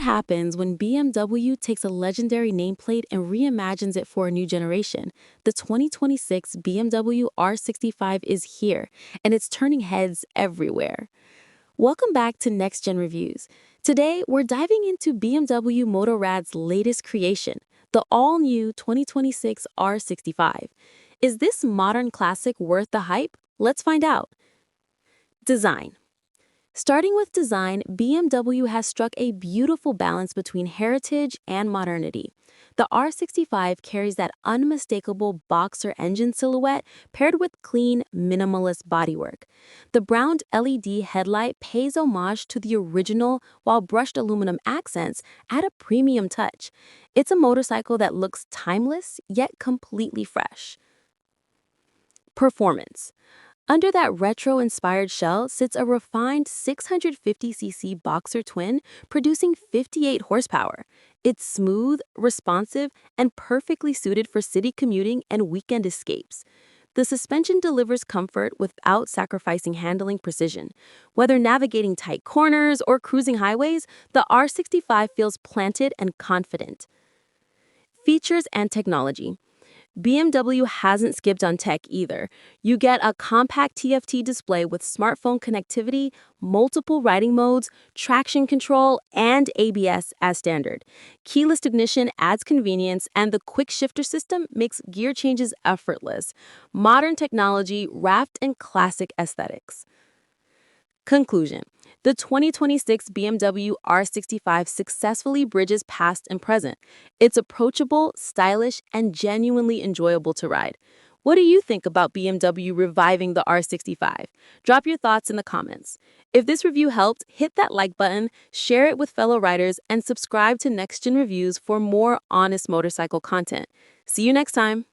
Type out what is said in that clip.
happens when BMW takes a legendary nameplate and reimagines it for a new generation. The 2026 BMW R65 is here, and it's turning heads everywhere. Welcome back to Next Gen Reviews. Today, we're diving into BMW Motorrad's latest creation, the all-new 2026 R65. Is this modern classic worth the hype? Let's find out. Design. Starting with design, BMW has struck a beautiful balance between heritage and modernity. The R65 carries that unmistakable boxer engine silhouette paired with clean, minimalist bodywork. The browned LED headlight pays homage to the original, while brushed aluminum accents add a premium touch. It's a motorcycle that looks timeless, yet completely fresh. Performance. Under that retro-inspired shell sits a refined 650cc boxer twin producing 58 horsepower. It's smooth, responsive, and perfectly suited for city commuting and weekend escapes. The suspension delivers comfort without sacrificing handling precision. Whether navigating tight corners or cruising highways, the R65 feels planted and confident. Features and technology. BMW hasn't skipped on tech either. You get a compact TFT display with smartphone connectivity, multiple riding modes, traction control, and ABS as standard. Keyless ignition adds convenience, and the quick shifter system makes gear changes effortless. Modern technology wrapped in classic aesthetics. Conclusion. The 2026 BMW R65 successfully bridges past and present. It's approachable, stylish, and genuinely enjoyable to ride. What do you think about BMW reviving the R65? Drop your thoughts in the comments. If this review helped, hit that like button, share it with fellow riders, and subscribe to Next Gen Reviews for more honest motorcycle content. See you next time.